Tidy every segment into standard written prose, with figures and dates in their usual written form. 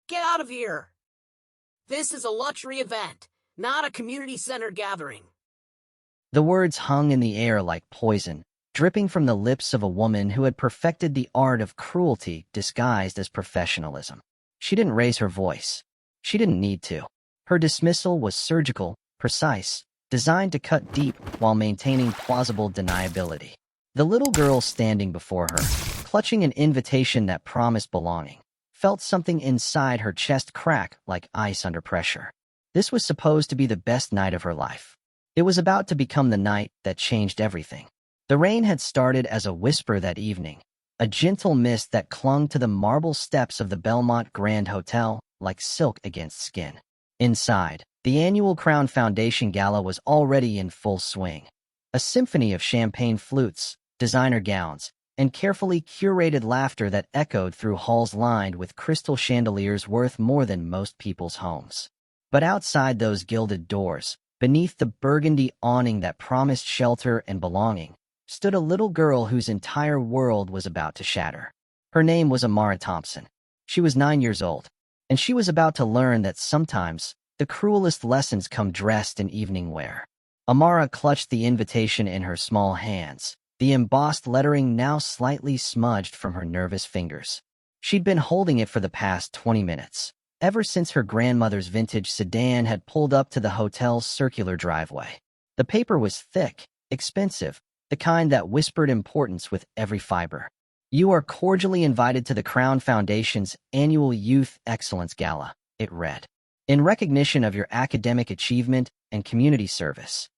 Get out of here! This is a luxury event, not a community center gathering. The words hung in the air like poison, dripping from the lips of a woman who had perfected the art of cruelty disguised as professionalism. She didn't raise her voice. She didn't need to. Her dismissal was surgical, precise, designed to cut deep while maintaining plausible deniability. The little girl standing before her, clutching an invitation that promised belonging, felt something inside her chest crack like ice under pressure. This was supposed to be the best night of her life. It was about to become the night that changed everything. The rain had started as a whisper that evening, a gentle mist that clung to the marble steps of the Belmont Grand Hotel like silk against skin. Inside, the annual Crown Foundation Gala was already in full swing. A symphony of champagne flutes, designer gowns, and carefully curated laughter that echoed through halls lined with crystal chandeliers worth more than most people's homes. But outside those gilded doors, beneath the burgundy awning that promised shelter and belonging, stood a little girl whose entire world was about to shatter. Her name was Amara Thompson. She was 9 years old, and she was about to learn that sometimes the cruelest lessons come dressed in evening wear. Amara clutched the invitation in her small hands, the embossed lettering now slightly smudged from her nervous fingers. She'd been holding it for the past 20 minutes, ever since her grandmother's vintage sedan had pulled up to the hotel's circular driveway. The paper was thick, expensive, the kind that whispered importance with every fiber. "You are cordially invited to the Crown Foundation's annual Youth Excellence Gala," it read. "In recognition of your academic achievement and community service."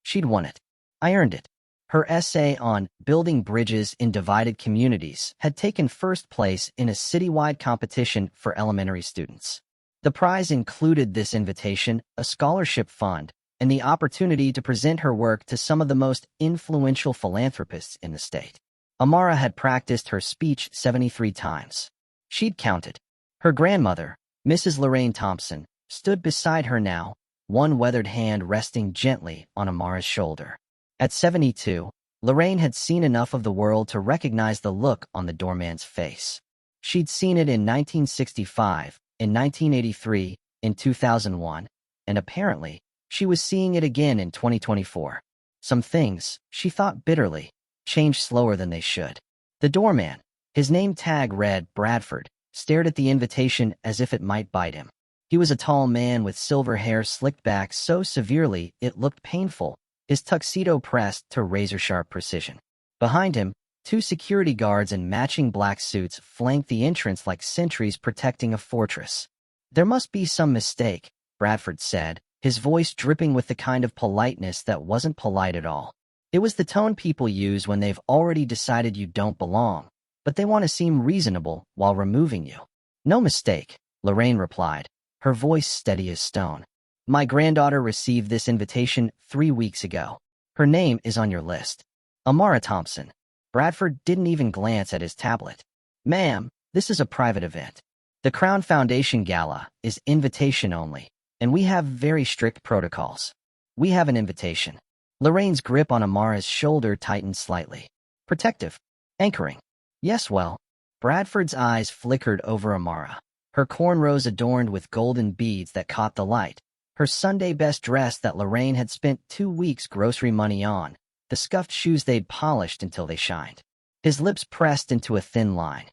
She'd won it. I earned it. Her essay on building bridges in divided communities had taken first place in a citywide competition for elementary students. The prize included this invitation, a scholarship fund, and the opportunity to present her work to some of the most influential philanthropists in the state. Amara had practiced her speech 73 times. She'd counted. Her grandmother, Mrs. Lorraine Thompson, stood beside her now, one weathered hand resting gently on Amara's shoulder. At 72, Lorraine had seen enough of the world to recognize the look on the doorman's face. She'd seen it in 1965, in 1983, in 2001, and apparently, she was seeing it again in 2024. Some things, she thought bitterly, changed slower than they should. The doorman, his name tag read Bradford, stared at the invitation as if it might bite him. He was a tall man with silver hair slicked back so severely it looked painful, his tuxedo pressed to razor-sharp precision. Behind him, 2 security guards in matching black suits flanked the entrance like sentries protecting a fortress. "There must be some mistake," Bradford said, his voice dripping with the kind of politeness that wasn't polite at all. It was the tone people use when they've already decided you don't belong, but they want to seem reasonable while removing you. "No mistake," Lorraine replied, her voice steady as stone. "My granddaughter received this invitation 3 weeks ago. Her name is on your list. Amara Thompson." Bradford didn't even glance at his tablet. "Ma'am, this is a private event. The Crown Foundation Gala is invitation only, and we have very strict protocols. We have an invitation." Lorraine's grip on Amara's shoulder tightened slightly. Protective. Anchoring. "Yes, well." Bradford's eyes flickered over Amara. Her cornrows adorned with golden beads that caught the light. Her Sunday best dress that Lorraine had spent 2 weeks' grocery money on. The scuffed shoes they'd polished until they shined. His lips pressed into a thin line.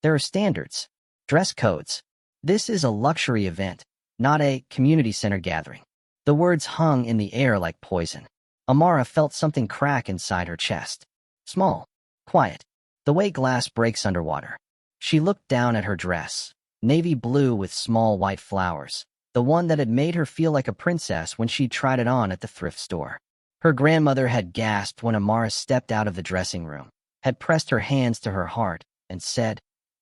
"There are standards. Dress codes. This is a luxury event, not a community center gathering." The words hung in the air like poison. Amara felt something crack inside her chest. Small. Quiet. The way glass breaks underwater. She looked down at her dress. Navy blue with small white flowers. The one that had made her feel like a princess when she tried it on at the thrift store. Her grandmother had gasped when Amara stepped out of the dressing room, had pressed her hands to her heart, and said,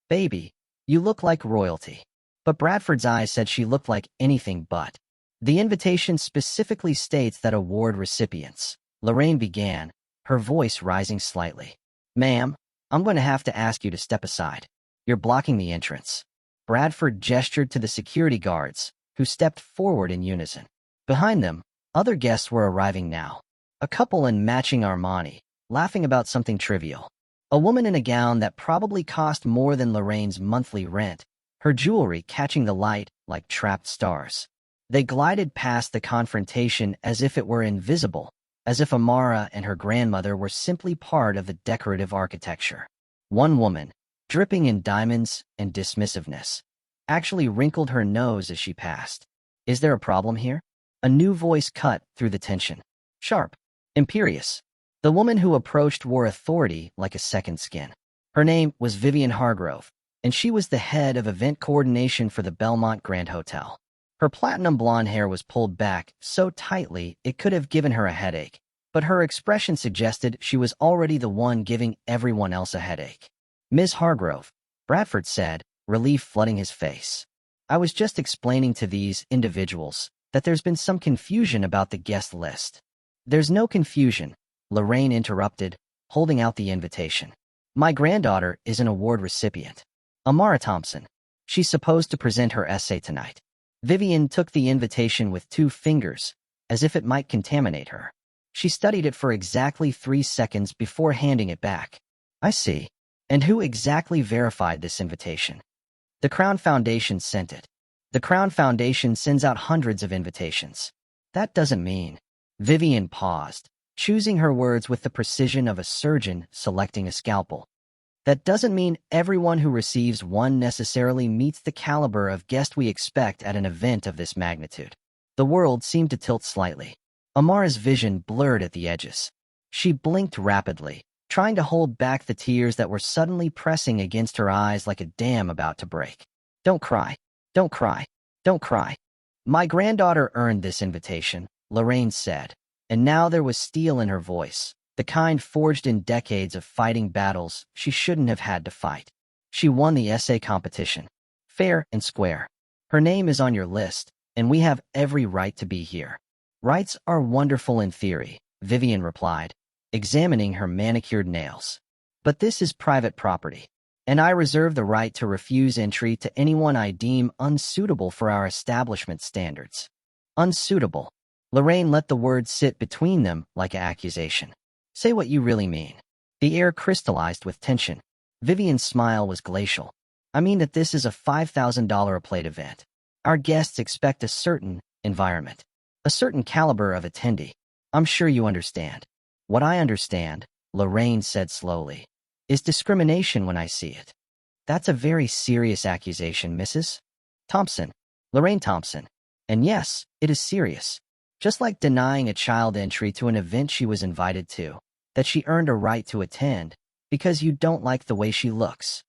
"Baby, you look like royalty." But Bradford's eyes said she looked like anything but. The invitation specifically states that award recipients. Lorraine began, her voice rising slightly. "Ma'am, I'm going to have to ask you to step aside. You're blocking the entrance." Bradford gestured to the security guards, who stepped forward in unison. Behind them, other guests were arriving now. A couple in matching Armani, laughing about something trivial. A woman in a gown that probably cost more than Lorraine's monthly rent, her jewelry catching the light like trapped stars. They glided past the confrontation as if it were invisible, as if Amara and her grandmother were simply part of the decorative architecture. One woman, dripping in diamonds and dismissiveness, actually wrinkled her nose as she passed. Is there a problem here? A new voice cut through the tension. Sharp. Imperious. The woman who approached wore authority like a second skin. Her name was Vivian Hargrove, and she was the head of event coordination for the Belmont Grand Hotel. Her platinum blonde hair was pulled back so tightly it could have given her a headache, but her expression suggested she was already the one giving everyone else a headache. Ms. Hargrove, Bradford said, relief flooding his face. I was just explaining to these individuals that there's been some confusion about the guest list. There's no confusion, Lorraine interrupted, holding out the invitation. My granddaughter is an award recipient. Amara Thompson. She's supposed to present her essay tonight. Vivian took the invitation with 2 fingers, as if it might contaminate her. She studied it for exactly 3 seconds before handing it back. I see. And who exactly verified this invitation? The Crown Foundation sent it. The Crown Foundation sends out hundreds of invitations. That doesn't mean. Vivian paused, choosing her words with the precision of a surgeon selecting a scalpel. That doesn't mean everyone who receives one necessarily meets the caliber of guest we expect at an event of this magnitude. The world seemed to tilt slightly. Amara's vision blurred at the edges. She blinked rapidly, trying to hold back the tears that were suddenly pressing against her eyes like a dam about to break. Don't cry. Don't cry. Don't cry. My granddaughter earned this invitation, Lorraine said, and now there was steel in her voice. The kind forged in decades of fighting battles she shouldn't have had to fight. She won the essay competition. Fair and square. Her name is on your list, and we have every right to be here. Rights are wonderful in theory, Vivian replied, examining her manicured nails. But this is private property, and I reserve the right to refuse entry to anyone I deem unsuitable for our establishment standards. Unsuitable. Lorraine let the word sit between them like an accusation. Say what you really mean. The air crystallized with tension. Vivian's smile was glacial. I mean that this is a $5,000 a plate event. Our guests expect a certain environment, a certain caliber of attendee. I'm sure you understand. What I understand, Lorraine said slowly, is discrimination when I see it. That's a very serious accusation, Mrs. Thompson. Lorraine Thompson. And yes, it is serious. Just like denying a child entry to an event she was invited to, that she earned a right to attend, because you don't like the way she looks.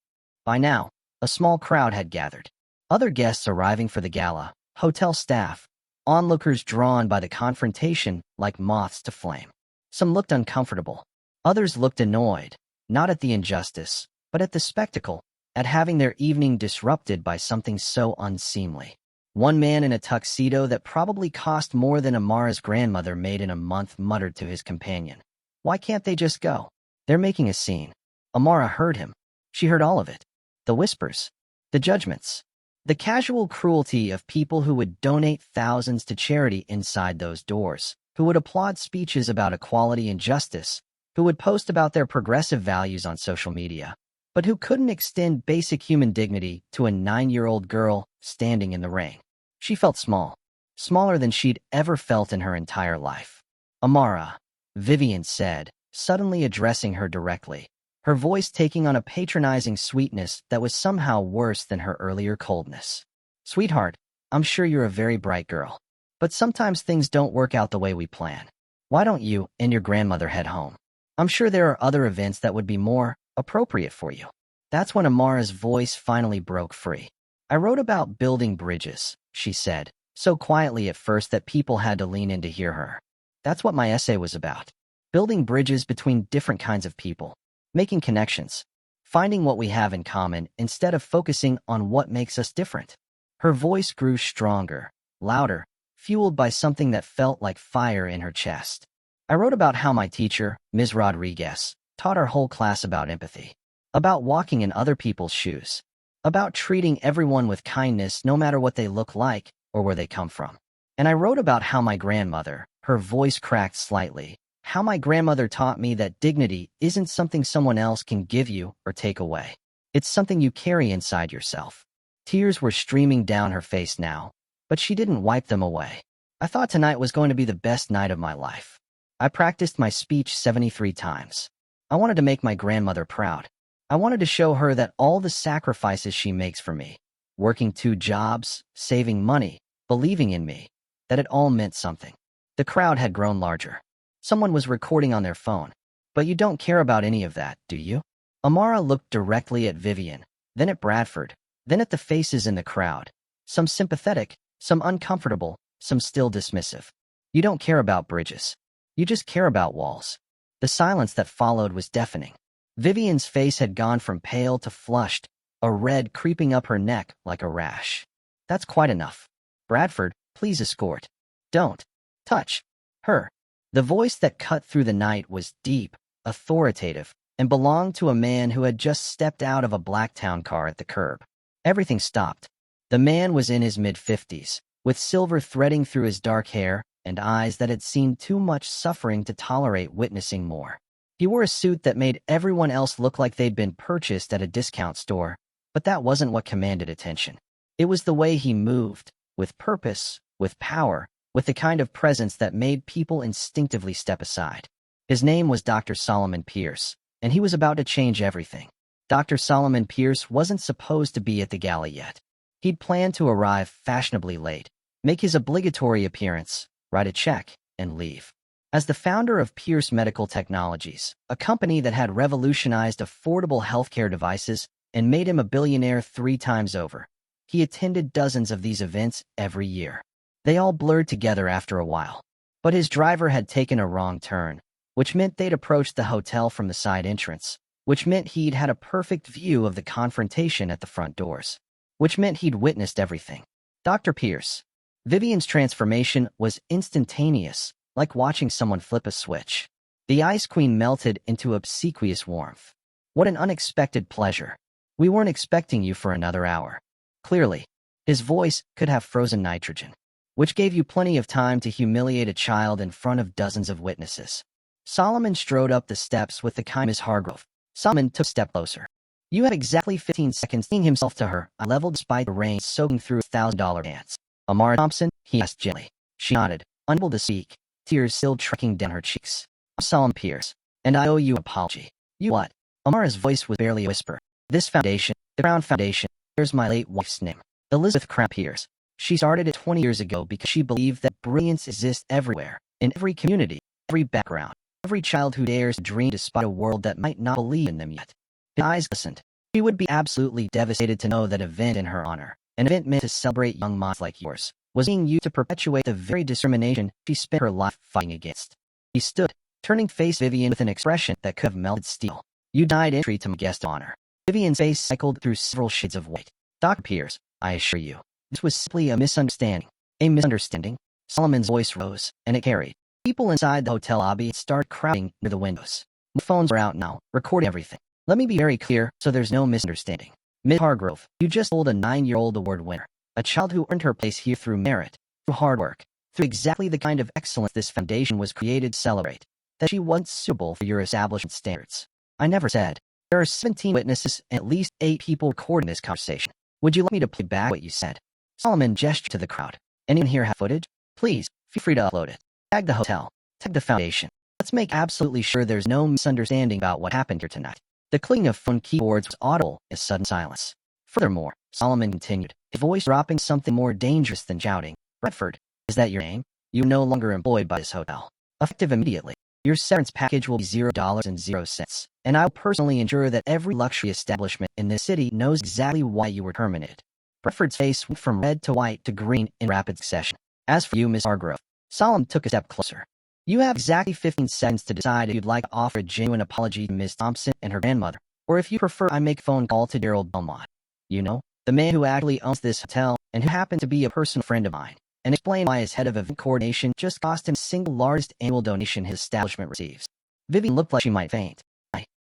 By now, a small crowd had gathered. Other guests arriving for the gala, hotel staff, onlookers drawn by the confrontation like moths to flame. Some looked uncomfortable. Others looked annoyed, not at the injustice, but at the spectacle, at having their evening disrupted by something so unseemly. One man in a tuxedo that probably cost more than Amara's grandmother made in a month muttered to his companion. Why can't they just go? They're making a scene. Amara heard him. She heard all of it. The whispers. The judgments. The casual cruelty of people who would donate thousands to charity inside those doors, who would applaud speeches about equality and justice, who would post about their progressive values on social media, but who couldn't extend basic human dignity to a 9-year-old girl standing in the rain. She felt small, smaller than she'd ever felt in her entire life. Amara, Vivian said, suddenly addressing her directly, her voice taking on a patronizing sweetness that was somehow worse than her earlier coldness. Sweetheart, I'm sure you're a very bright girl, but sometimes things don't work out the way we plan. Why don't you and your grandmother head home? I'm sure there are other events that would be more appropriate for you. That's when Amara's voice finally broke free. I wrote about building bridges, she said, so quietly at first that people had to lean in to hear her. That's what my essay was about. Building bridges between different kinds of people, making connections, finding what we have in common instead of focusing on what makes us different. Her voice grew stronger, louder, fueled by something that felt like fire in her chest. I wrote about how my teacher, Ms. Rodriguez, taught our whole class about empathy, about walking in other people's shoes, about treating everyone with kindness no matter what they look like or where they come from. And I wrote about how my grandmother, her voice cracked slightly, how my grandmother taught me that dignity isn't something someone else can give you or take away. It's something you carry inside yourself. Tears were streaming down her face now, but she didn't wipe them away. I thought tonight was going to be the best night of my life. I practiced my speech 73 times. I wanted to make my grandmother proud. I wanted to show her that all the sacrifices she makes for me, working 2 jobs, saving money, believing in me, that it all meant something. The crowd had grown larger. Someone was recording on their phone. But you don't care about any of that, do you? Amara looked directly at Vivian, then at Bradford, then at the faces in the crowd. Some sympathetic, some uncomfortable, some still dismissive. You don't care about bridges. You just care about walls. The silence that followed was deafening. Vivian's face had gone from pale to flushed, a red creeping up her neck like a rash. That's quite enough. Bradford, please escort. Don't touch her. The voice that cut through the night was deep, authoritative, and belonged to a man who had just stepped out of a Blacktown car at the curb. Everything stopped. The man was in his mid-50s, with silver threading through his dark hair and eyes that had seen too much suffering to tolerate witnessing more. He wore a suit that made everyone else look like they'd been purchased at a discount store, but that wasn't what commanded attention. It was the way he moved, with purpose, with power, with the kind of presence that made people instinctively step aside. His name was Dr. Solomon Pierce, and he was about to change everything. Dr. Solomon Pierce wasn't supposed to be at the gala yet. He'd planned to arrive fashionably late, make his obligatory appearance, write a check, and leave. As the founder of Pierce Medical Technologies, a company that had revolutionized affordable healthcare devices and made him a billionaire 3 times over, he attended dozens of these events every year. They all blurred together after a while. But his driver had taken a wrong turn, which meant they'd approached the hotel from the side entrance, which meant he'd had a perfect view of the confrontation at the front doors, which meant he'd witnessed everything. Dr. Pierce. Vivian's transformation was instantaneous, like watching someone flip a switch. The Ice Queen melted into obsequious warmth. What an unexpected pleasure. We weren't expecting you for another hour. Clearly, his voice could have frozen nitrogen, which gave you plenty of time to humiliate a child in front of dozens of witnesses. Solomon strode up the steps with the kind Miss Hargrove. Solomon took a step closer. You have exactly 15 seconds, seeing himself to her, I leveled despite the rain soaking through a $1,000 dance. Amara Thompson, he asked gently. She nodded, unable to speak, tears still trickling down her cheeks. I'm Solomon Pierce, and I owe you an apology. You what? Amara's voice was barely a whisper. This foundation, the Crown Foundation, bears my late wife's name, Elizabeth Crown Pierce. She started it 20 years ago because she believed that brilliance exists everywhere, in every community, every background, every child who dares to dream despite a world that might not believe in them yet. His eyes glistened. She would be absolutely devastated to know that event in her honor, an event meant to celebrate young minds like yours, was being used to perpetuate the very discrimination she spent her life fighting against. He stood, turning to face Vivian with an expression that could have melted steel. You denied entry to my guest honor. Vivian's face cycled through several shades of white. Dr. Pierce, I assure you, this was simply a misunderstanding. A misunderstanding? Solomon's voice rose, and it carried. People inside the hotel lobby started crowding near the windows. My phones are out now, recording everything. Let me be very clear so there's no misunderstanding. Miss Hargrove, you just told a 9-year-old award winner, a child who earned her place here through merit, through hard work, through exactly the kind of excellence this foundation was created to celebrate, that she wasn't suitable for your establishment standards. I never said. There are 17 witnesses and at least 8 people recording this conversation. Would you like me to play back what you said? Solomon gestured to the crowd. Anyone here have footage? Please, feel free to upload it. Tag the hotel. Tag the foundation. Let's make absolutely sure there's no misunderstanding about what happened here tonight. The clicking of phone keyboards was audible in sudden silence. Furthermore, Solomon continued, his voice dropping something more dangerous than shouting. Bradford, is that your name? You are no longer employed by this hotel. Effective immediately. Your severance package will be $0.00, and I will personally ensure that every luxury establishment in this city knows exactly why you were terminated. Bradford's face went from red to white to green in rapid succession. As for you, Miss Hargrove, Solomon took a step closer. You have exactly 15 seconds to decide if you'd like to offer a genuine apology to Miss Thompson and her grandmother, or if you prefer I make a phone call to Gerald Belmont. You know, the man who actually owns this hotel and who happened to be a personal friend of mine, and explain why his head of event coordination just cost him the single largest annual donation his establishment receives. Vivian looked like she might faint.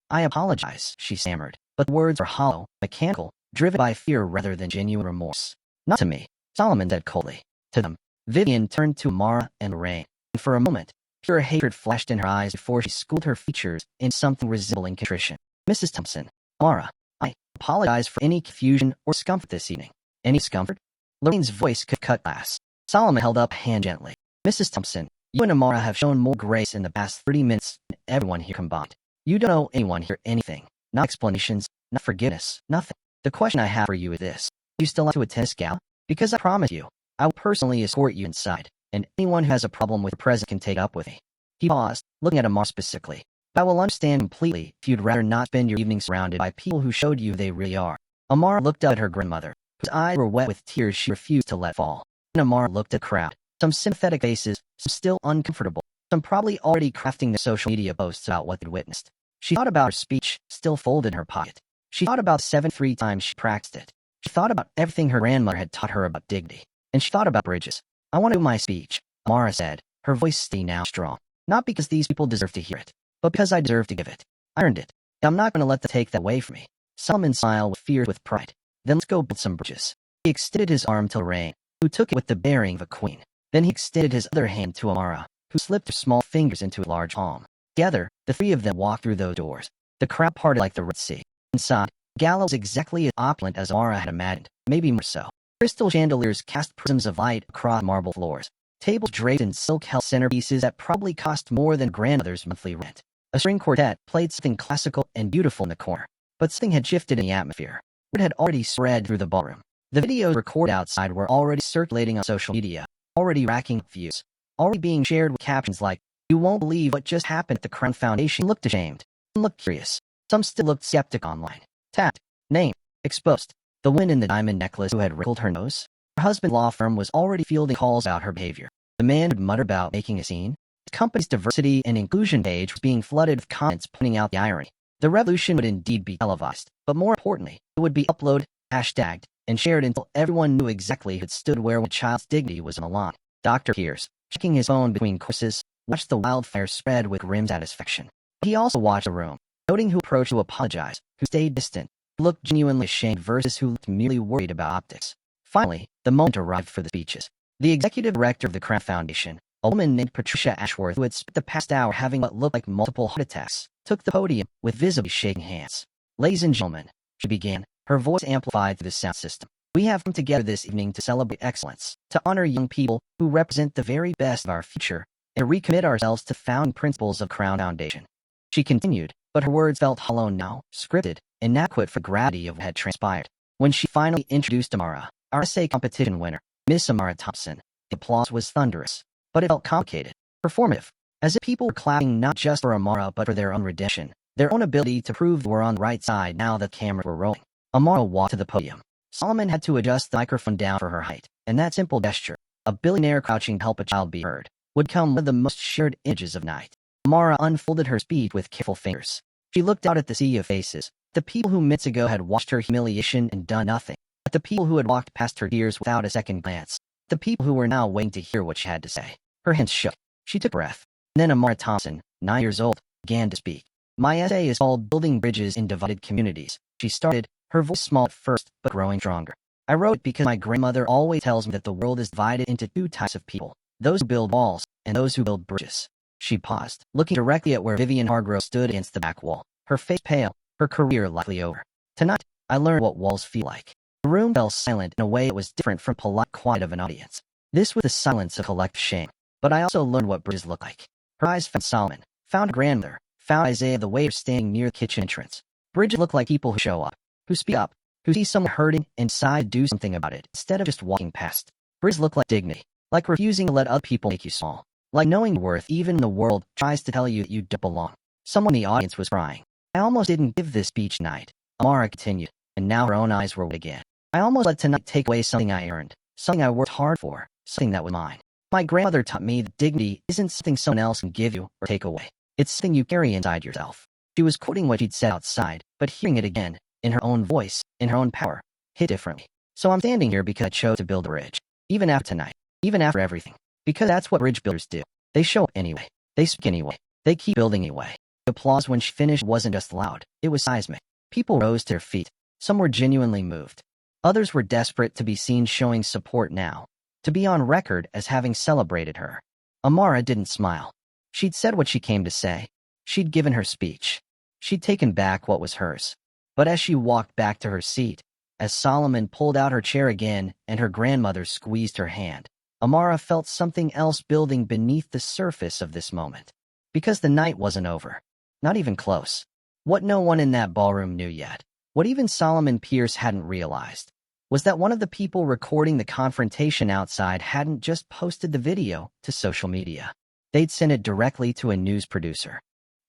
I apologize, she stammered, but the words were hollow, mechanical, driven by fear rather than genuine remorse. Not to me, Solomon said coldly. To them. Vivian turned to Amara and Lorraine, and for a moment, pure hatred flashed in her eyes before she schooled her features in something resembling contrition. Mrs. Thompson, Amara, I apologize for any confusion or discomfort this evening. Any discomfort? Lorraine's voice could cut glass. Solomon held up a hand gently. Mrs. Thompson, you and Amara have shown more grace in the past 30 minutes than everyone here combined. You don't owe anyone here anything. Not explanations, not forgiveness, nothing. The question I have for you is this. Do you still like to attend this gala? Because I promise you, I will personally escort you inside, and anyone who has a problem with your presence can take it up with me. He paused, looking at Amara specifically. But I will understand completely if you'd rather not spend your evening surrounded by people who showed you who they really are. Amara looked up at her grandmother, whose eyes were wet with tears she refused to let fall. And Amara looked at the crowd. Some sympathetic faces, some still uncomfortable, some probably already crafting their social media posts about what they'd witnessed. She thought about her speech, still folded in her pocket. She thought about 73 times she practiced it. She thought about everything her grandmother had taught her about dignity. And she thought about bridges. I want to do my speech, Amara said, her voice steady now strong. Not because these people deserve to hear it, but because I deserve to give it. I earned it. I'm not going to let them take that away from me. Solomon smiled with fear with pride. Then let's go build some bridges. He extended his arm to Lorraine, who took it with the bearing of a queen. Then he extended his other hand to Amara, who slipped her small fingers into a large palm. Together, the three of them walked through those doors. The crowd parted like the Red Sea. Inside, the gala was exactly as opulent as Amara had imagined, maybe more so. Crystal chandeliers cast prisms of light across marble floors. Tables draped in silk held centerpieces that probably cost more than grandmother's monthly rent. A string quartet played something classical and beautiful in the corner. But something had shifted in the atmosphere. Word had already spread through the ballroom. The videos recorded outside were already circulating on social media, already racking up views, already being shared with captions like, "You won't believe what just happened at the Crown Foundation." Looked ashamed. Some looked curious. Some still looked skeptical online. Tagged. Name. Exposed. The woman in the diamond necklace who had wrinkled her nose. Her husband's law firm was already fielding calls about her behavior. The man who'd muttered about making a scene. The company's diversity and inclusion page was being flooded with comments pointing out the irony. The revolution would indeed be televised, but more importantly, it would be uploaded, hashtagged, and shared until everyone knew exactly who had stood where a child's dignity was on the line. Dr. Pierce, checking his phone between courses, watched the wildfire spread with grim satisfaction. He also watched the room, noting who approached to apologize, who stayed distant, who looked genuinely ashamed versus who looked merely worried about optics. Finally, the moment arrived for the speeches. The executive director of the Crown Foundation, a woman named Patricia Ashworth who had spent the past hour having what looked like multiple heart attacks, took the podium with visibly shaking hands. "Ladies and gentlemen," she began, her voice amplified through the sound system. "We have come together this evening to celebrate excellence, to honor young people who represent the very best of our future, and to recommit ourselves to the founding principles of Crown Foundation." She continued, but her words felt hollow now, scripted, inadequate for the gravity of what had transpired. When she finally introduced Amara, our essay competition winner, Miss Amara Thompson, the applause was thunderous, but it felt complicated, performative, as if people were clapping not just for Amara but for their own redemption, their own ability to prove they were on the right side now that cameras were rolling. Amara walked to the podium. Solomon had to adjust the microphone down for her height, and that simple gesture, a billionaire crouching to help a child be heard, would become one of the most shared images of night. Amara unfolded her speech with careful fingers. She looked out at the sea of faces, the people who minutes ago had watched her humiliation and done nothing, at the people who had walked past her tears without a second glance, the people who were now waiting to hear what she had to say. Her hands shook. She took a breath. And then Amara Thompson, 9 years old, began to speak. "My essay is called Building Bridges in Divided Communities," she started, her voice small at first but growing stronger. "I wrote it because my grandmother always tells me that the world is divided into two types of people, those who build walls and those who build bridges." She paused, looking directly at where Vivian Hargrove stood against the back wall, her face pale, her career likely over. "Tonight, I learned what walls feel like." The room fell silent in a way that was different from polite quiet of an audience. This was the silence of collective shame. "But I also learned what bridges look like." Her eyes found Solomon, found grandmother, found Isaiah the waiter standing near the kitchen entrance. Bridges look like people who show up, who speak up, who see someone hurting and decide to do something about it instead of just walking past. Bridges look like dignity, like refusing to let other people make you small, like knowing your worth even when the world tries to tell you that you don't belong. Someone in the audience was crying. "I almost didn't give this speech tonight," Amara continued, and now her own eyes were wet again. "I almost let tonight take away something I earned, something I worked hard for, something that was mine. My grandmother taught me that dignity isn't something someone else can give you or take away. It's something you carry inside yourself." She was quoting what she'd said outside, but hearing it again, in her own voice, in her own power, hit differently. "So I'm standing here because I chose to build a bridge. Even after tonight. Even after everything. Because that's what bridge builders do. They show up anyway. They speak anyway. They keep building anyway." The applause when she finished wasn't just loud. It was seismic. People rose to their feet. Some were genuinely moved. Others were desperate to be seen showing support now, to be on record as having celebrated her. Amara didn't smile. She'd said what she came to say. She'd given her speech. She'd taken back what was hers. But as she walked back to her seat, As Solomon pulled out her chair again and her grandmother squeezed her hand, Amara felt something else building beneath the surface of this moment. Because the night wasn't over. Not even close. What no one in that ballroom knew yet, what even Solomon Pierce hadn't realized, was that one of the people recording the confrontation outside hadn't just posted the video to social media. They'd sent it directly to a news producer,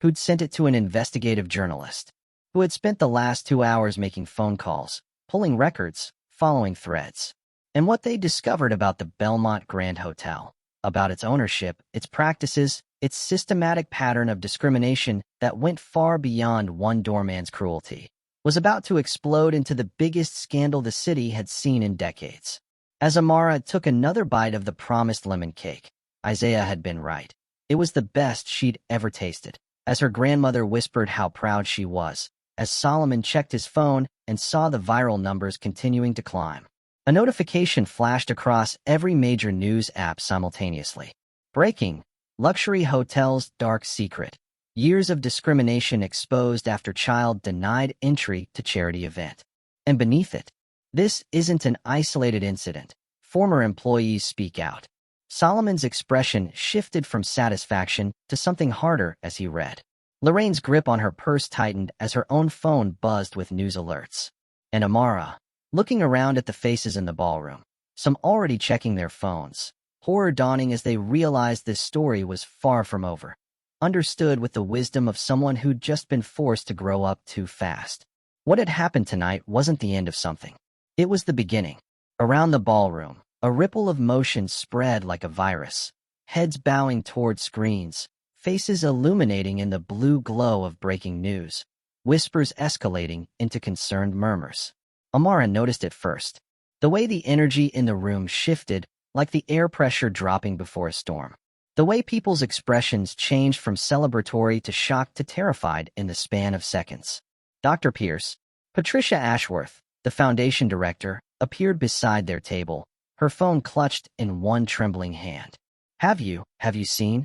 who'd sent it to an investigative journalist, who had spent the last 2 hours making phone calls, pulling records, following threads. And what they discovered about the Belmont Grand Hotel, about its ownership, its practices, its systematic pattern of discrimination that went far beyond one doorman's cruelty, was about to explode into the biggest scandal the city had seen in decades. As Amara took another bite of the promised lemon cake, Isaiah had been right. It was the best she'd ever tasted. As her grandmother whispered how proud she was, as Solomon checked his phone and saw the viral numbers continuing to climb. A notification flashed across every major news app simultaneously. Breaking. Luxury hotels' dark secret. Years of discrimination exposed after child denied entry to charity event. And beneath it, this isn't an isolated incident. Former employees speak out. Solomon's expression shifted from satisfaction to something harder as he read. Lorraine's grip on her purse tightened as her own phone buzzed with news alerts. And Amara, looking around at the faces in the ballroom, some already checking their phones, horror dawning as they realized this story was far from over. Understood with the wisdom of someone who'd just been forced to grow up too fast. What had happened tonight wasn't the end of something. It was the beginning. Around the ballroom, a ripple of motion spread like a virus. Heads bowing toward screens, faces illuminating in the blue glow of breaking news, whispers escalating into concerned murmurs. Amara noticed it first. The way the energy in the room shifted, like the air pressure dropping before a storm. The way people's expressions changed from celebratory to shocked to terrified in the span of seconds. Dr. Pierce, Patricia Ashworth, the foundation director, appeared beside their table, her phone clutched in one trembling hand. Have you seen?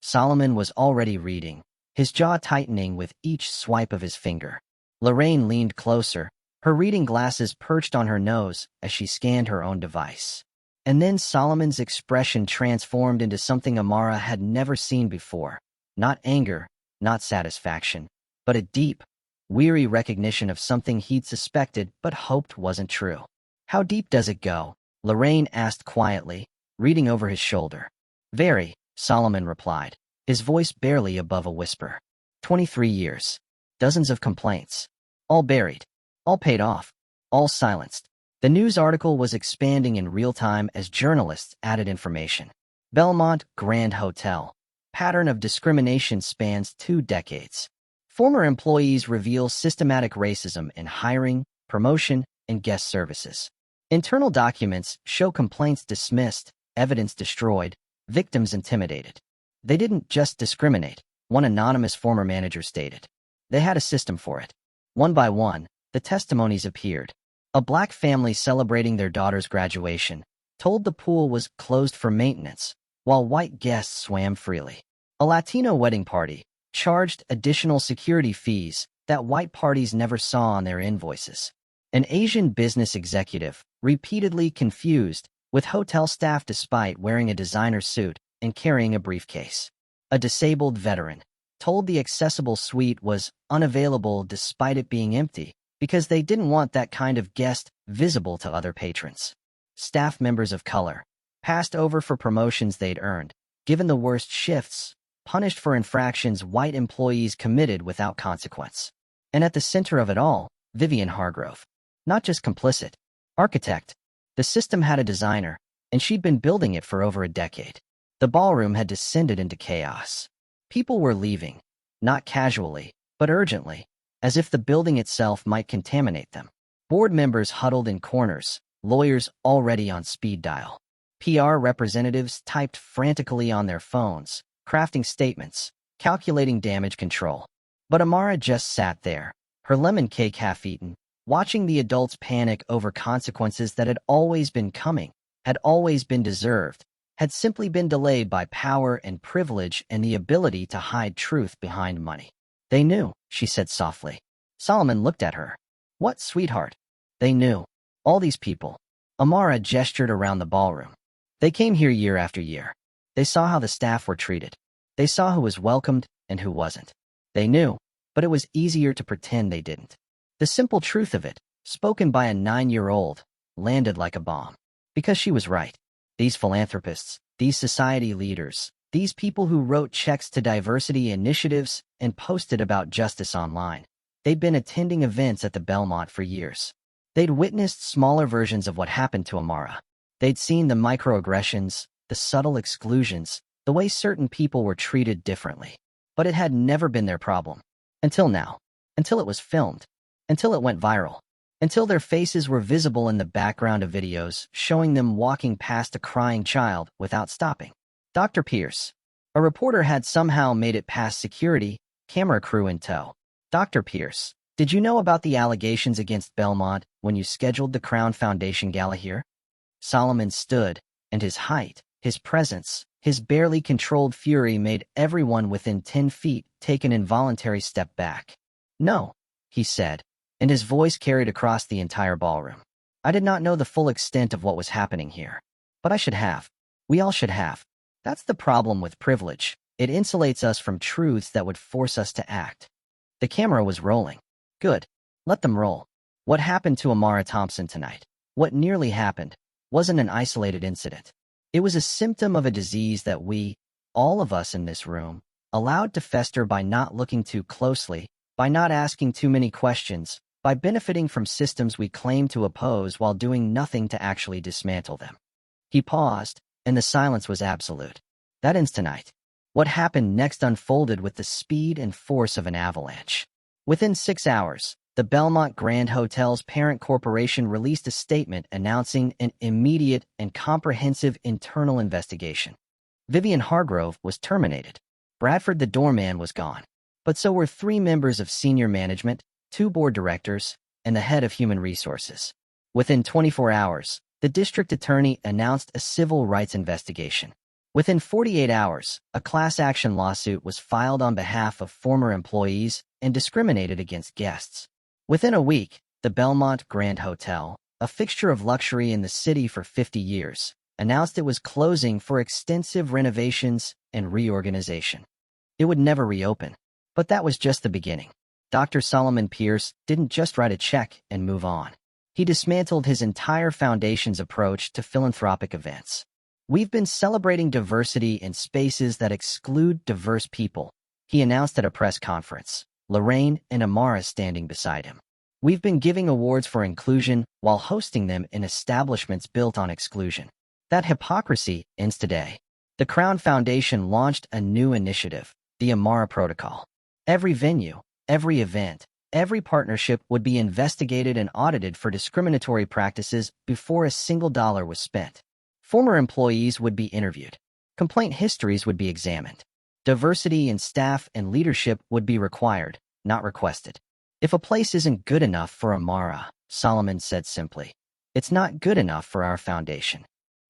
Solomon was already reading, his jaw tightening with each swipe of his finger. Lorraine leaned closer, her reading glasses perched on her nose as she scanned her own device. And then Solomon's expression transformed into something Amara had never seen before. Not anger, not satisfaction, but a deep, weary recognition of something he'd suspected but hoped wasn't true. How deep does it go? Lorraine asked quietly, reading over his shoulder. Very, Solomon replied, his voice barely above a whisper. 23 years. Dozens of complaints. All buried. All paid off. All silenced. The news article was expanding in real time as journalists added information. Belmont Grand Hotel. Pattern of discrimination spans 2 decades. Former employees reveal systematic racism in hiring, promotion, and guest services. Internal documents show complaints dismissed, evidence destroyed, victims intimidated. They didn't just discriminate, one anonymous former manager stated. They had a system for it. One by one, the testimonies appeared. A black family celebrating their daughter's graduation told the pool was closed for maintenance, while white guests swam freely. A Latino wedding party charged additional security fees that white parties never saw on their invoices. An Asian business executive, repeatedly confused with hotel staff despite wearing a designer suit and carrying a briefcase. A disabled veteran told the accessible suite was unavailable despite it being empty, because they didn't want that kind of guest visible to other patrons. Staff members of color, passed over for promotions they'd earned, given the worst shifts, punished for infractions white employees committed without consequence. And at the center of it all, Vivian Hargrove. Not just complicit. Architect. The system had a designer, and she'd been building it for over a decade. The ballroom had descended into chaos. People were leaving, not casually, but urgently, as if the building itself might contaminate them. Board members huddled in corners, lawyers already on speed dial. PR representatives typed frantically on their phones, crafting statements, calculating damage control. But Amara just sat there, her lemon cake half-eaten, watching the adults panic over consequences that had always been coming, had always been deserved, had simply been delayed by power and privilege and the ability to hide truth behind money. They knew, she said softly. Solomon looked at her. What, sweetheart? They knew. All these people. Amara gestured around the ballroom. They came here year after year. They saw how the staff were treated. They saw who was welcomed and who wasn't. They knew, but it was easier to pretend they didn't. The simple truth of it, spoken by a 9-year-old, landed like a bomb. Because she was right. These philanthropists, these society leaders, these people who wrote checks to diversity initiatives and posted about justice online, they'd been attending events at the Belmont for years. They'd witnessed smaller versions of what happened to Amara. They'd seen the microaggressions, the subtle exclusions, the way certain people were treated differently. But it had never been their problem. Until now. Until it was filmed. Until it went viral. Until their faces were visible in the background of videos showing them walking past a crying child without stopping. Dr. Pierce. A reporter had somehow made it past security, camera crew in tow. Dr. Pierce, did you know about the allegations against Belmont when you scheduled the Crown Foundation Gala here? Solomon stood, and his height, his presence, his barely controlled fury made everyone within 10 feet take an involuntary step back. No, he said, and his voice carried across the entire ballroom. I did not know the full extent of what was happening here. But I should have. We all should have. That's the problem with privilege. It insulates us from truths that would force us to act. The camera was rolling. Good. Let them roll. What happened to Amara Thompson tonight? What nearly happened? Wasn't an isolated incident. It was a symptom of a disease that we, all of us in this room, allowed to fester by not looking too closely, by not asking too many questions, by benefiting from systems we claim to oppose while doing nothing to actually dismantle them. He paused, and the silence was absolute. That ends tonight. What happened next unfolded with the speed and force of an avalanche. Within 6 hours, the Belmont Grand Hotel's parent corporation released a statement announcing an immediate and comprehensive internal investigation. Vivian Hargrove was terminated. Bradford the doorman was gone. But so were 3 members of senior management, 2 board directors, and the head of human resources. Within 24 hours, the district attorney announced a civil rights investigation. Within 48 hours, a class action lawsuit was filed on behalf of former employees and discriminated against guests. Within a week, the Belmont Grand Hotel, a fixture of luxury in the city for 50 years, announced it was closing for extensive renovations and reorganization. It would never reopen. But that was just the beginning. Dr. Solomon Pierce didn't just write a check and move on. He dismantled his entire foundation's approach to philanthropic events. We've been celebrating diversity in spaces that exclude diverse people, he announced at a press conference, Lorraine and Amara standing beside him. We've been giving awards for inclusion while hosting them in establishments built on exclusion. That hypocrisy ends today. The Crown Foundation launched a new initiative, the Amara Protocol. Every venue, every event, every partnership would be investigated and audited for discriminatory practices before a single dollar was spent. Former employees would be interviewed. Complaint histories would be examined. Diversity in staff and leadership would be required, not requested. If a place isn't good enough for Amara, Solomon said simply, it's not good enough for our foundation.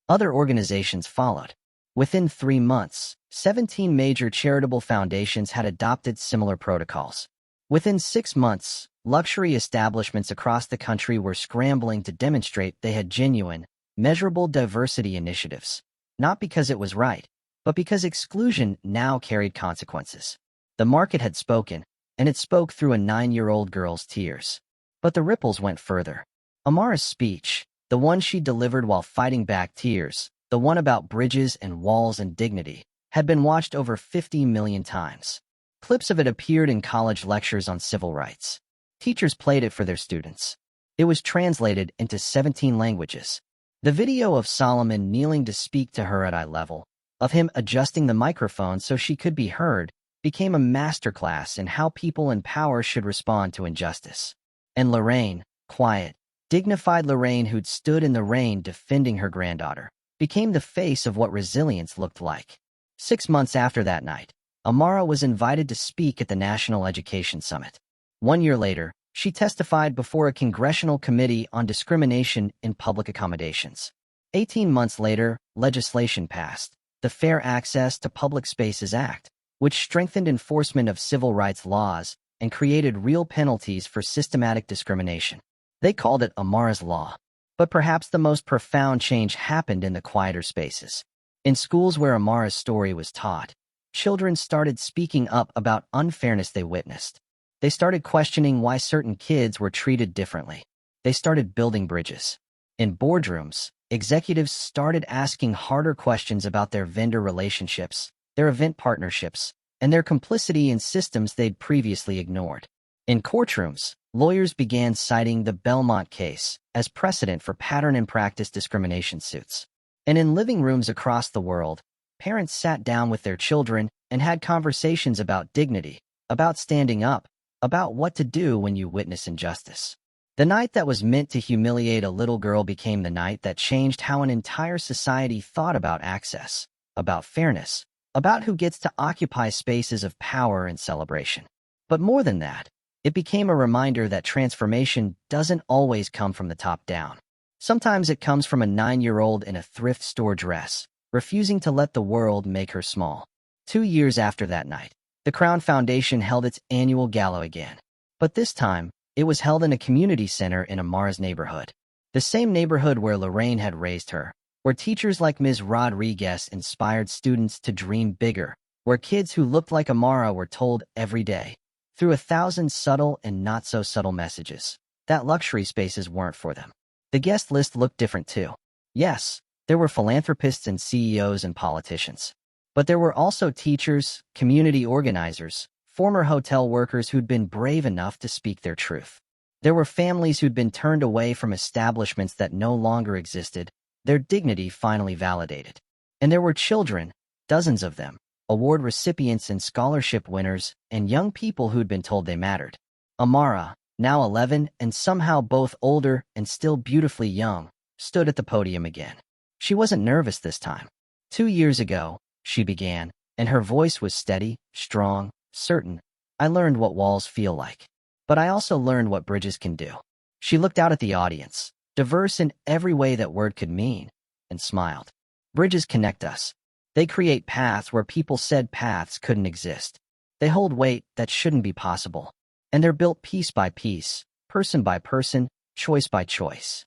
Other organizations followed. Within 3 months, 17 major charitable foundations had adopted similar protocols. Within 6 months, luxury establishments across the country were scrambling to demonstrate they had genuine, measurable diversity initiatives, not because it was right, but because exclusion now carried consequences. The market had spoken, and it spoke through a 9-year-old girl's tears. But the ripples went further. Amara's speech, the one she delivered while fighting back tears, the one about bridges and walls and dignity, had been watched over 50 million times. Clips of it appeared in college lectures on civil rights. Teachers played it for their students. It was translated into 17 languages. The video of Solomon kneeling to speak to her at eye level, of him adjusting the microphone so she could be heard, became a masterclass in how people in power should respond to injustice. And Lorraine, quiet, dignified Lorraine who'd stood in the rain defending her granddaughter, became the face of what resilience looked like. 6 months after that night, Amara was invited to speak at the National Education Summit. 1 year later, she testified before a congressional committee on discrimination in public accommodations. 18 months later, legislation passed, the Fair Access to Public Spaces Act, which strengthened enforcement of civil rights laws and created real penalties for systematic discrimination. They called it Amara's Law. But perhaps the most profound change happened in the quieter spaces. In schools where Amara's story was taught, children started speaking up about unfairness they witnessed. They started questioning why certain kids were treated differently. They started building bridges. In boardrooms, executives started asking harder questions about their vendor relationships, their event partnerships, and their complicity in systems they'd previously ignored. In courtrooms, lawyers began citing the Belmont case as precedent for pattern and practice discrimination suits. And in living rooms across the world, parents sat down with their children and had conversations about dignity, about standing up, about what to do when you witness injustice. The night that was meant to humiliate a little girl became the night that changed how an entire society thought about access, about fairness, about who gets to occupy spaces of power and celebration. But more than that, it became a reminder that transformation doesn't always come from the top down. Sometimes it comes from a 9-year-old in a thrift store dress, refusing to let the world make her small. 2 years after that night, the Crown Foundation held its annual gala again. But this time, it was held in a community center in Amara's neighborhood. The same neighborhood where Lorraine had raised her, where teachers like Ms. Rodriguez inspired students to dream bigger, where kids who looked like Amara were told every day, through 1,000 subtle and not-so-subtle messages, that luxury spaces weren't for them. The guest list looked different too. Yes, there were philanthropists and CEOs and politicians. But there were also teachers, community organizers, former hotel workers who'd been brave enough to speak their truth. There were families who'd been turned away from establishments that no longer existed, their dignity finally validated. And there were children, dozens of them, award recipients and scholarship winners, and young people who'd been told they mattered. Amara, now 11 and somehow both older and still beautifully young, stood at the podium again. She wasn't nervous this time. 2 years ago, she began, and her voice was steady, strong, certain. I learned what walls feel like. But I also learned what bridges can do. She looked out at the audience, diverse in every way that word could mean, and smiled. Bridges connect us. They create paths where people said paths couldn't exist. They hold weight that shouldn't be possible. And they're built piece by piece, person by person, choice by choice.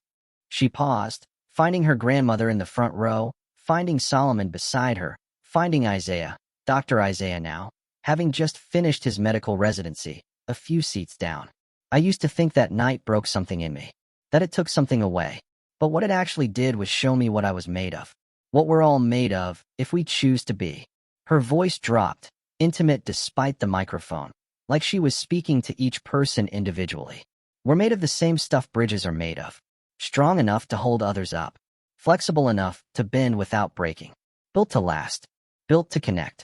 She paused, finding her grandmother in the front row, finding Solomon beside her, finding Isaiah, Dr. Isaiah now, having just finished his medical residency, a few seats down. I used to think that night broke something in me, that it took something away. But what it actually did was show me what I was made of, what we're all made of if we choose to be. Her voice dropped, intimate despite the microphone, like she was speaking to each person individually. We're made of the same stuff bridges are made of, strong enough to hold others up, flexible enough to bend without breaking, built to last, built to connect.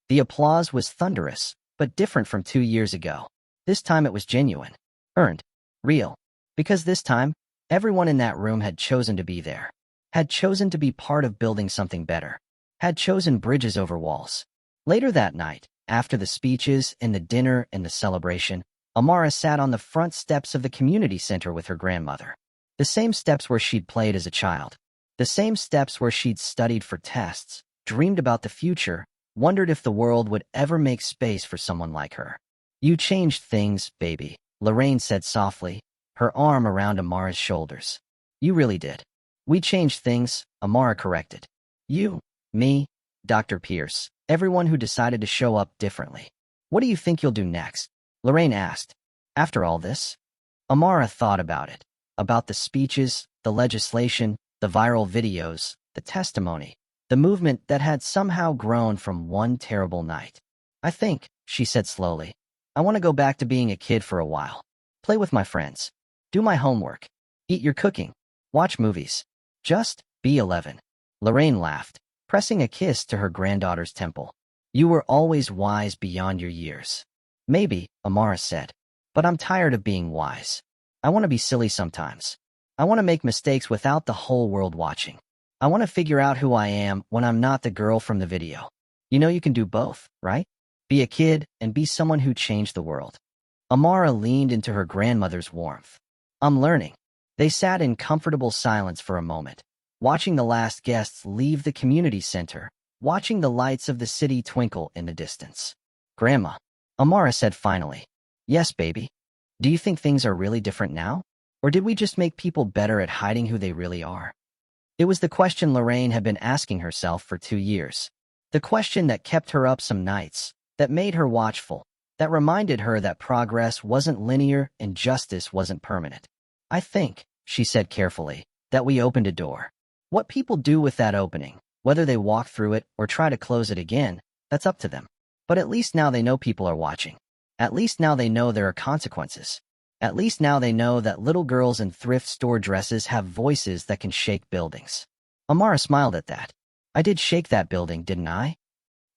The applause was thunderous, but different from 2 years ago. This time it was genuine, earned, real. Because this time, everyone in that room had chosen to be there, had chosen to be part of building something better, had chosen bridges over walls. Later that night, after the speeches and the dinner and the celebration, Amara sat on the front steps of the community center with her grandmother. The same steps where she'd played as a child. The same steps where she'd studied for tests, dreamed about the future, wondered if the world would ever make space for someone like her. You changed things, baby, Lorraine said softly, her arm around Amara's shoulders. You really did. We changed things, Amara corrected. You, me, Dr. Pierce, everyone who decided to show up differently. What do you think you'll do next? Lorraine asked. After all this? Amara thought about it, about the speeches, the legislation, the viral videos, the testimony, the movement that had somehow grown from one terrible night. I think, she said slowly, I want to go back to being a kid for a while. Play with my friends. Do my homework. Eat your cooking. Watch movies. Just be 11. Lorraine laughed, pressing a kiss to her granddaughter's temple. You were always wise beyond your years. Maybe, Amara said, but I'm tired of being wise. I want to be silly sometimes. I want to make mistakes without the whole world watching. I want to figure out who I am when I'm not the girl from the video. You know you can do both, right? Be a kid and be someone who changed the world. Amara leaned into her grandmother's warmth. I'm learning. They sat in comfortable silence for a moment, watching the last guests leave the community center, watching the lights of the city twinkle in the distance. Grandma, Amara said finally. Yes, baby. Do you think things are really different now? Or did we just make people better at hiding who they really are? It was the question Lorraine had been asking herself for 2 years. The question that kept her up some nights, that made her watchful, that reminded her that progress wasn't linear and justice wasn't permanent. I think, she said carefully, that we opened a door. What people do with that opening, whether they walk through it or try to close it again, that's up to them. But at least now they know people are watching. At least now they know there are consequences. At least now they know that little girls in thrift store dresses have voices that can shake buildings. Amara smiled at that. I did shake that building, didn't I?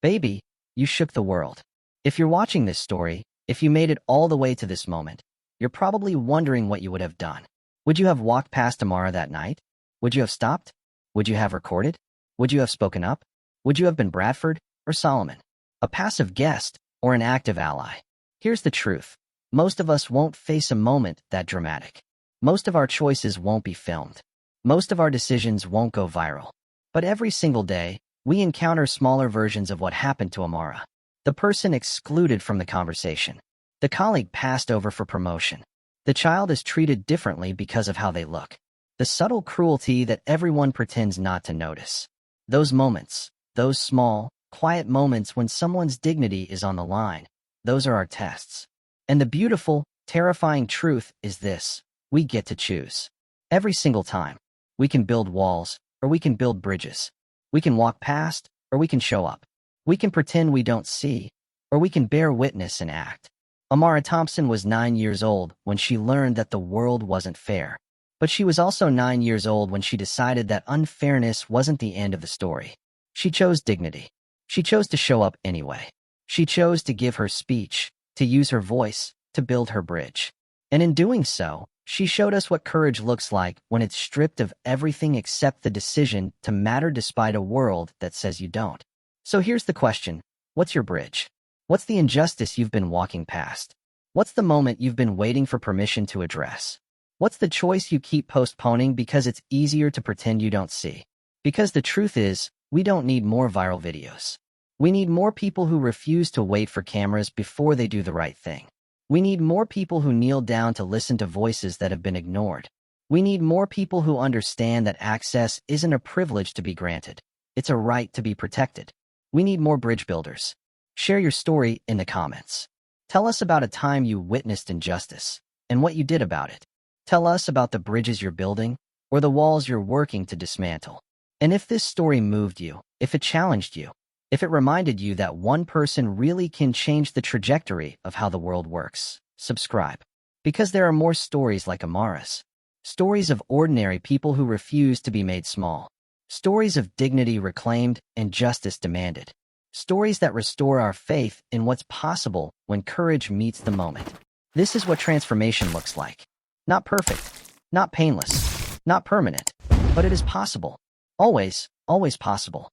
Baby, you shook the world. If you're watching this story, if you made it all the way to this moment, you're probably wondering what you would have done. Would you have walked past Amara that night? Would you have stopped? Would you have recorded? Would you have spoken up? Would you have been Bradford or Solomon? A passive guest or an active ally? Here's the truth. Most of us won't face a moment that dramatic. Most of our choices won't be filmed. Most of our decisions won't go viral. But every single day, we encounter smaller versions of what happened to Amara. The person excluded from the conversation. The colleague passed over for promotion. The child is treated differently because of how they look. The subtle cruelty that everyone pretends not to notice. Those moments, those small, quiet moments when someone's dignity is on the line, those are our tests. And the beautiful, terrifying truth is this: we get to choose. Every single time. We can build walls, or we can build bridges. We can walk past, or we can show up. We can pretend we don't see, or we can bear witness and act. Amara Thompson was 9 years old when she learned that the world wasn't fair. But she was also 9 years old when she decided that unfairness wasn't the end of the story. She chose dignity. She chose to show up anyway. She chose to give her speech, to use her voice, to build her bridge. And in doing so, she showed us what courage looks like when it's stripped of everything except the decision to matter despite a world that says you don't. So here's the question. What's your bridge? What's the injustice you've been walking past? What's the moment you've been waiting for permission to address? What's the choice you keep postponing because it's easier to pretend you don't see? Because the truth is, we don't need more viral videos. We need more people who refuse to wait for cameras before they do the right thing. We need more people who kneel down to listen to voices that have been ignored. We need more people who understand that access isn't a privilege to be granted. It's a right to be protected. We need more bridge builders. Share your story in the comments. Tell us about a time you witnessed injustice and what you did about it. Tell us about the bridges you're building or the walls you're working to dismantle. And if this story moved you, if it challenged you, if it reminded you that one person really can change the trajectory of how the world works, subscribe. Because there are more stories like Amara's. Stories of ordinary people who refuse to be made small. Stories of dignity reclaimed and justice demanded. Stories that restore our faith in what's possible when courage meets the moment. This is what transformation looks like. Not perfect, not painless, not permanent, but it is possible. Always, always possible.